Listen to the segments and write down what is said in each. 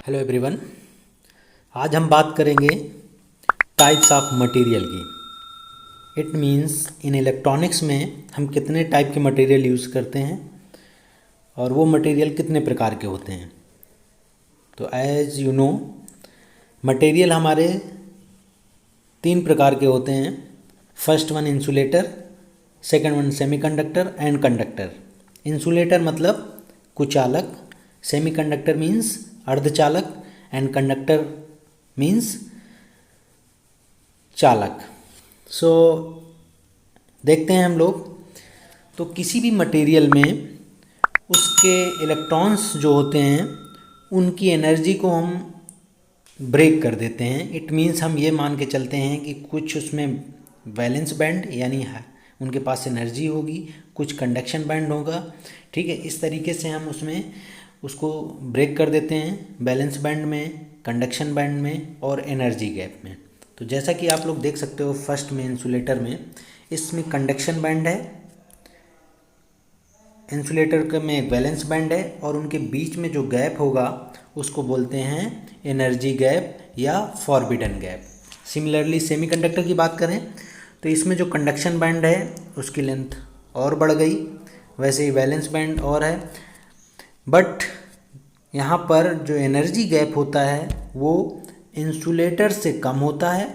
Hello everyone. आज हम बात करेंगे टाइप्स ऑफ मटेरियल की। इट मींस इन इलेक्ट्रॉनिक्स में हम कितने टाइप के मटेरियल यूज़ करते हैं और वो मटेरियल कितने प्रकार के होते हैं। तो एज यू नो, मटेरियल हमारे तीन प्रकार के होते हैं। First one insulator, second one semiconductor and conductor. Insulator मतलब कुचालक, सेमीकंडक्टर मीन्स अर्धचालक एंड कंडक्टर मीन्स चालक। सो देखते हैं हम लोग, तो किसी भी मटेरियल में उसके इलेक्ट्रॉन्स जो होते हैं उनकी एनर्जी को हम ब्रेक कर देते हैं। इट मीन्स हम ये मान के चलते हैं कि कुछ उसमें वैलेंस बैंड यानी उनके पास एनर्जी होगी, कुछ कंडक्शन बैंड होगा। ठीक है, इस तरीके से हम उसमें उसको ब्रेक कर देते हैं, बैलेंस बैंड में, कंडक्शन बैंड में और एनर्जी गैप में। तो जैसा कि आप लोग देख सकते हो, फर्स्ट में इंसुलेटर में इसमें कंडक्शन बैंड है, इंसुलेटर के में एक वैलेंस बैंड है और उनके बीच में जो गैप होगा उसको बोलते हैं एनर्जी गैप या फॉरबिडन गैप। सिमिलरली सेमीकंडक्टर की बात करें तो इसमें जो कंडक्शन बैंड है उसकी लेंथ और बढ़ गई, वैसे ही वैलेंस बैंड और है, बट यहाँ पर जो एनर्जी गैप होता है वो इंसुलेटर से कम होता है।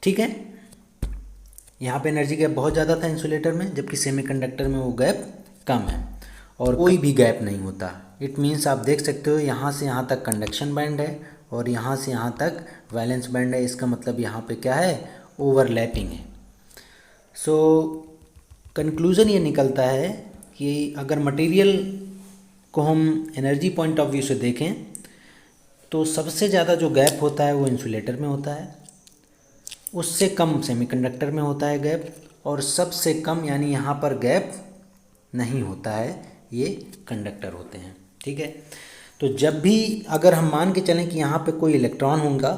ठीक है, यहाँ पे एनर्जी गैप बहुत ज़्यादा था इंसुलेटर में, जबकि सेमीकंडक्टर में वो गैप कम है और कोई भी गैप नहीं होता। इट मीन्स आप देख सकते हो यहाँ से यहाँ तक कंडक्शन बैंड है और यहाँ से यहाँ तक वैलेंस बैंड है। इसका मतलब यहाँ पे क्या है, ओवरलैपिंग है। सो कंक्लूज़न ये निकलता है कि अगर मटेरियल को हम एनर्जी पॉइंट ऑफ व्यू से देखें तो सबसे ज़्यादा जो गैप होता है वो इंसुलेटर में होता है, उससे कम सेमीकंडक्टर में होता है गैप, और सबसे कम यानी यहाँ पर गैप नहीं होता है, ये कंडक्टर होते हैं। ठीक है, तो जब भी अगर हम मान के चलें कि यहाँ पे कोई इलेक्ट्रॉन होगा,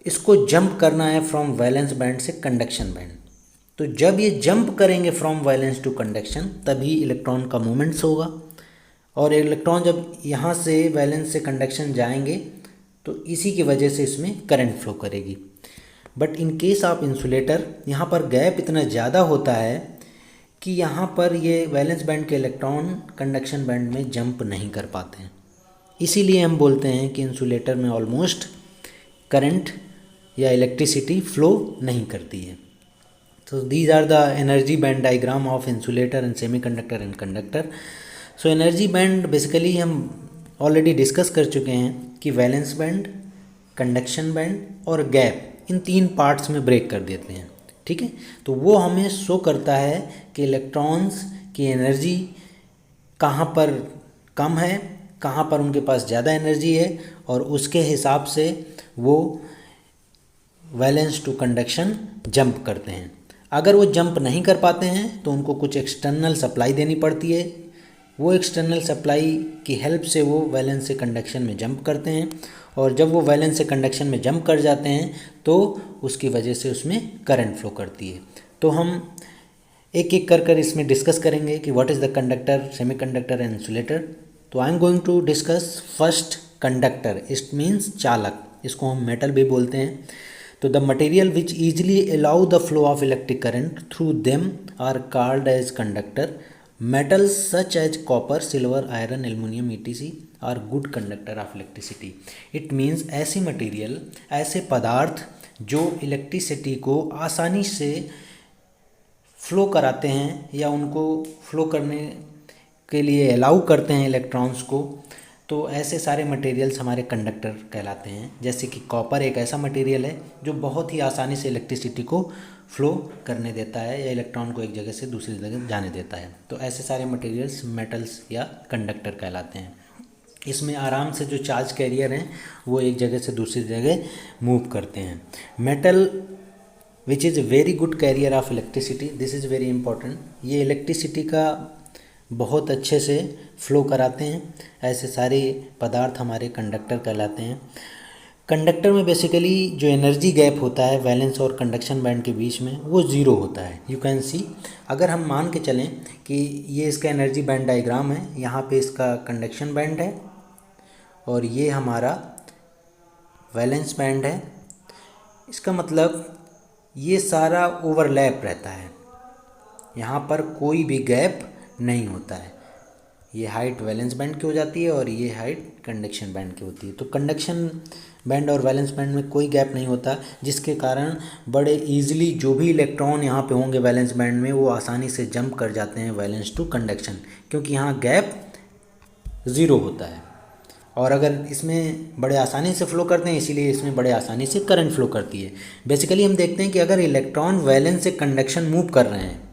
इसको जंप करना है फ्रॉम वैलेंस बैंड से कंडक्शन बैंड, तो जब ये जंप करेंगे फ्रॉम वैलेंस टू कंडक्शन तभी इलेक्ट्रॉन का मूवमेंट्स होगा, और इलेक्ट्रॉन जब यहाँ से वैलेंस से कंडक्शन जाएंगे तो इसी की वजह से इसमें करंट फ्लो करेगी। But in case of insulator यहाँ पर गैप इतना ज़्यादा होता है कि यहाँ पर ये वैलेंस बैंड के इलेक्ट्रॉन कंडक्शन बैंड में जंप नहीं कर पाते हैं। इसीलिए हम बोलते हैं कि इंसुलेटर में ऑलमोस्ट करंट या इलेक्ट्रिसिटी फ्लो नहीं करती है। तो these are the energy band diagram of insulator and semiconductor and conductor. So energy band basically हम ऑलरेडी डिस्कस कर चुके हैं कि वैलेंस बैंड, कंडक्शन बैंड और गैप, इन तीन पार्ट्स में ब्रेक कर देते हैं। ठीक है, तो वो हमें शो करता है कि इलेक्ट्रॉन्स की एनर्जी कहाँ पर कम है, कहाँ पर उनके पास ज़्यादा एनर्जी है, और उसके हिसाब से वो वैलेंस टू कंडक्शन जंप करते हैं। अगर वो जंप नहीं कर पाते हैं तो उनको कुछ एक्सटर्नल सप्लाई देनी पड़ती है, वो एक्सटर्नल सप्लाई की हेल्प से वो वैलेंस से कंडक्शन में जंप करते हैं, और जब वो वैलेंस से कंडक्शन में जंप कर जाते हैं तो उसकी वजह से उसमें करंट फ्लो करती है। तो हम एक एक कर इसमें डिस्कस करेंगे कि what is the conductor, semiconductor and insulator. तो I am going to discuss first conductor, it means चालक, इसको हम मेटल भी बोलते हैं। तो the material which easily allow the flow of electric current through them are called as conductor. Metals such as copper, silver, iron, aluminum etc. are good conductor of electricity. It means ऐसे material, ऐसे पदार्थ जो electricity को आसानी से flow कराते हैं या उनको फ्लो करने के लिए अलाउ करते हैं इलेक्ट्रॉन्स को, तो ऐसे सारे मटेरियल्स हमारे कंडक्टर कहलाते हैं। जैसे कि कॉपर एक ऐसा मटेरियल है जो बहुत ही आसानी से इलेक्ट्रिसिटी को फ्लो करने देता है या इलेक्ट्रॉन को एक जगह से दूसरी जगह जाने देता है। तो ऐसे सारे मटेरियल्स मेटल्स या कंडक्टर कहलाते हैं। इसमें आराम से जो चार्ज कैरियर हैं वो एक जगह से दूसरी जगह मूव करते हैं। Metal which is very good carrier of electricity, this is very important, ये इलेक्ट्रिसिटी का बहुत अच्छे से फ्लो कराते हैं। ऐसे सारे पदार्थ हमारे कंडक्टर कहलाते हैं। कंडक्टर में बेसिकली जो एनर्जी गैप होता है वैलेंस और कंडक्शन बैंड के बीच में वो ज़ीरो होता है। यू कैन सी, अगर हम मान के चलें कि ये इसका एनर्जी बैंड डायग्राम है, यहाँ पे इसका कंडक्शन बैंड है और ये हमारा वैलेंस बैंड है। इसका मतलब ये सारा ओवरलैप रहता है, यहाँ पर कोई भी गैप नहीं होता है। ये हाइट वैलेंस बैंड की हो जाती है और ये हाइट कंडक्शन बैंड की होती है। तो कंडक्शन बैंड और वैलेंस बैंड में कोई गैप नहीं होता, जिसके कारण बड़े इजीली जो भी इलेक्ट्रॉन यहाँ पे होंगे वैलेंस बैंड में वो आसानी से जंप कर जाते हैं वैलेंस टू कंडक्शन, क्योंकि यहाँ गैप ज़ीरो होता है। और अगर इसमें बड़े आसानी से फ़्लो करते हैं, इसीलिए इसमें बड़े आसानी से करंट फ्लो करती है। बेसिकली हम देखते हैं कि अगर इलेक्ट्रॉन वैलेंस से कंडक्शन मूव कर रहे हैं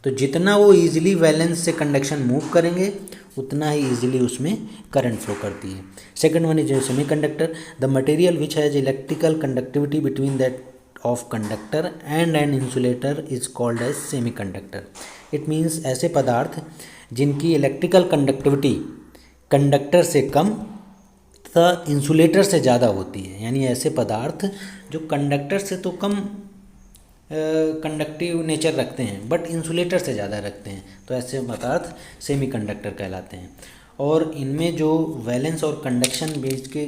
तो जितना वो इजीली वैलेंस से कंडक्शन मूव करेंगे उतना ही इजीली उसमें करंट फ्लो करती है। Second one is semiconductor, the material which has electrical conductivity between that of conductor and an insulator is called as semiconductor. It means ऐसे पदार्थ जिनकी इलेक्ट्रिकल कंडक्टिविटी कंडक्टर से कम तथा इंसुलेटर से ज़्यादा होती है, यानी ऐसे पदार्थ जो कंडक्टर से तो कम कंडक्टिव नेचर रखते हैं बट इंसुलेटर से ज़्यादा रखते हैं, तो ऐसे पदार्थ सेमीकंडक्टर कहलाते हैं। और इनमें जो वैलेंस और कंडक्शन बीच के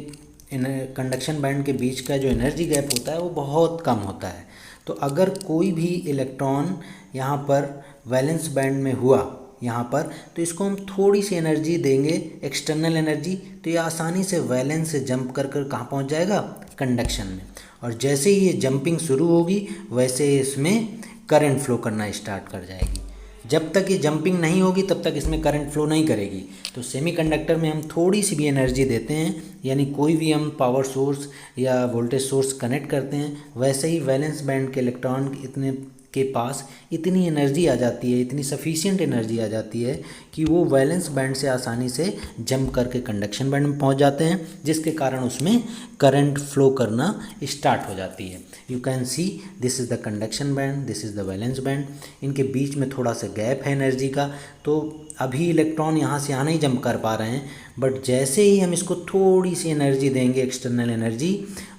कंडक्शन बैंड के बीच का जो एनर्जी गैप होता है वो बहुत कम होता है। तो अगर कोई भी इलेक्ट्रॉन यहाँ पर वैलेंस बैंड में हुआ यहाँ पर, तो इसको हम थोड़ी सी एनर्जी देंगे, एक्सटर्नल एनर्जी, तो ये आसानी से वैलेंस से जंप कर कर कहाँ पहुँच जाएगा, कंडक्शन में। और जैसे ही ये जंपिंग शुरू होगी वैसे इसमें करंट फ्लो करना स्टार्ट कर जाएगी। जब तक ये जंपिंग नहीं होगी तब तक इसमें करंट फ्लो नहीं करेगी। तो सेमीकंडक्टर में हम थोड़ी सी भी एनर्जी देते हैं, यानी कोई भी हम पावर सोर्स या वोल्टेज सोर्स कनेक्ट करते हैं, वैसे ही वैलेंस बैंड के इलेक्ट्रॉन इतने के पास इतनी एनर्जी आ जाती है, इतनी सफिशिएंट एनर्जी आ जाती है कि वो वैलेंस बैंड से आसानी से जंप करके कंडक्शन बैंड में पहुंच जाते हैं, जिसके कारण उसमें करंट फ्लो करना स्टार्ट हो जाती है। You can see this is the conduction band, this is the valence band. इनके बीच में थोड़ा सा गैप है एनर्जी का, तो अभी इलेक्ट्रॉन यहाँ से यहाँ नहीं जंप कर पा रहे हैं, बट जैसे ही हम इसको थोड़ी सी एनर्जी देंगे, एक्सटर्नल एनर्जी,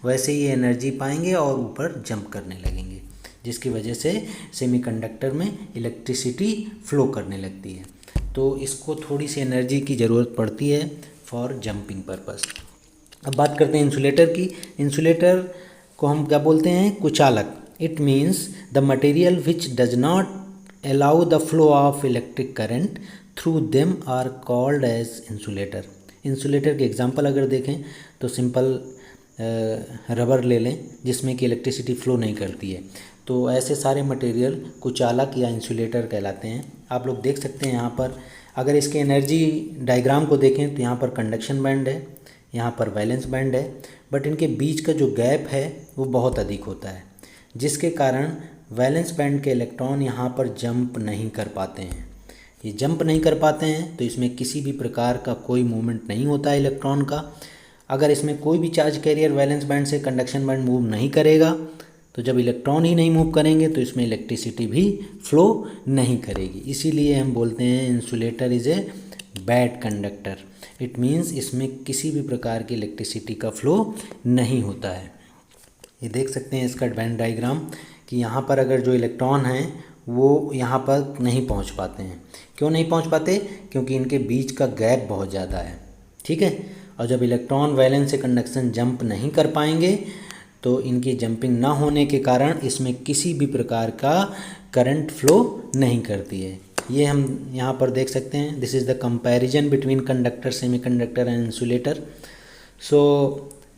वैसे ही एनर्जी पाएंगे और ऊपर जंप करने लगेंगे, जिसकी वजह से सेमीकंडक्टर में इलेक्ट्रिसिटी फ्लो करने लगती है। तो इसको थोड़ी सी एनर्जी की ज़रूरत पड़ती है फॉर जंपिंग पर्पस। अब बात करते हैं इंसुलेटर की। इंसुलेटर को हम क्या बोलते हैं, कुचालक। It means the material which does not allow the flow of electric current through them are called as insulator. Insulator के एग्जांपल अगर देखें तो सिंपल रबर ले लें जिसमें कि इलेक्ट्रिसिटी फ्लो नहीं करती है, तो ऐसे सारे मटेरियल कुचालक या इंसुलेटर कहलाते हैं। आप लोग देख सकते हैं यहाँ पर, अगर इसके एनर्जी डायग्राम को देखें तो यहाँ पर कंडक्शन बैंड है, यहाँ पर वैलेंस बैंड है, बट इनके बीच का जो गैप है वो बहुत अधिक होता है, जिसके कारण वैलेंस बैंड के इलेक्ट्रॉन यहाँ पर जंप नहीं कर पाते हैं। ये जंप नहीं कर पाते हैं तो इसमें किसी भी प्रकार का कोई मूवमेंट नहीं होता है इलेक्ट्रॉन का। अगर इसमें कोई भी चार्ज कैरियर वैलेंस बैंड से कंडक्शन बैंड मूव नहीं करेगा, तो जब इलेक्ट्रॉन ही नहीं मूव करेंगे तो इसमें इलेक्ट्रिसिटी भी फ्लो नहीं करेगी। इसीलिए हम बोलते हैं insulator is a bad conductor. It means इसमें किसी भी प्रकार की इलेक्ट्रिसिटी का फ्लो नहीं होता है। ये देख सकते हैं इसका बैंड डायग्राम कि यहाँ पर अगर जो इलेक्ट्रॉन हैं वो यहाँ पर नहीं पहुँच पाते हैं। क्यों नहीं पहुँच पाते? क्योंकि इनके बीच का गैप बहुत ज़्यादा है, ठीक है। और जब इलेक्ट्रॉन वैलेंस से कंडक्शन जंप नहीं कर पाएंगे तो इनकी जंपिंग ना होने के कारण इसमें किसी भी प्रकार का करंट फ्लो नहीं करती है। ये हम यहाँ पर देख सकते हैं, this is the comparison between conductor, semiconductor and insulator. So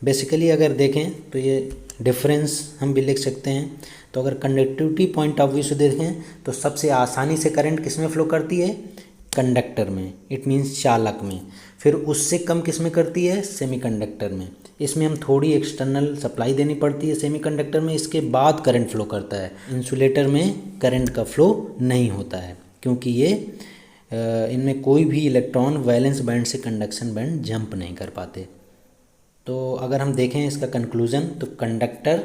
basically अगर देखें तो ये डिफरेंस हम भी लिख सकते हैं। तो अगर कंडक्टिविटी पॉइंट ऑफ व्यू से देखें तो सबसे आसानी से करंट किस में फ्लो करती है, कंडक्टर में, इट मीन्स चालक में। फिर उससे कम किस में करती है, सेमीकंडक्टर में। इसमें हम थोड़ी एक्सटर्नल सप्लाई देनी पड़ती है सेमीकंडक्टर में, इसके बाद करंट फ्लो करता है। इंसुलेटर में करंट का फ्लो नहीं होता है क्योंकि ये इनमें कोई भी इलेक्ट्रॉन वैलेंस बैंड से कंडक्शन बैंड जंप नहीं कर पाते। तो अगर हम देखें इसका कंक्लूज़न, तो कंडक्टर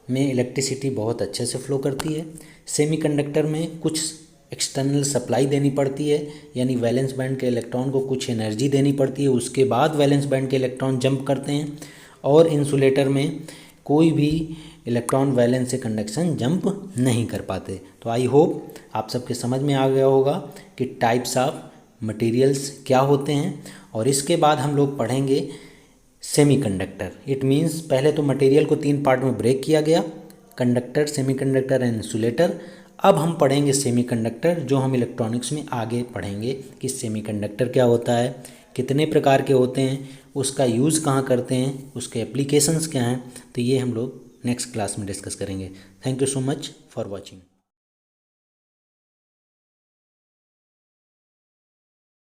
में इलेक्ट्रिसिटी बहुत अच्छे से फ्लो करती है। सेमीकंडक्टर में कुछ एक्सटर्नल सप्लाई देनी पड़ती है, यानी वैलेंस बैंड के इलेक्ट्रॉन को कुछ एनर्जी देनी पड़ती है, उसके बाद वैलेंस बैंड के इलेक्ट्रॉन जंप करते हैं। और इंसुलेटर में कोई भी इलेक्ट्रॉन वैलेंस से कंडक्शन जंप नहीं कर पाते। तो आई होप आप सबके समझ में आ गया होगा कि टाइप्स ऑफ मटेरियल्स क्या होते हैं, और इसके बाद हम लोग पढ़ेंगे सेमीकंडक्टर। इट मीन्स पहले तो मटेरियल को 3 पार्ट में ब्रेक किया गया, कंडक्टर, सेमीकंडक्टर एंड इंसुलेटर। अब हम पढ़ेंगे सेमीकंडक्टर, जो हम इलेक्ट्रॉनिक्स में आगे पढ़ेंगे कि सेमीकंडक्टर क्या होता है, कितने प्रकार के होते हैं, उसका यूज़ कहाँ करते हैं, उसके एप्लीकेशंस क्या हैं। तो ये हम लोग नेक्स्ट क्लास में डिस्कस करेंगे। Thank you so much for watching.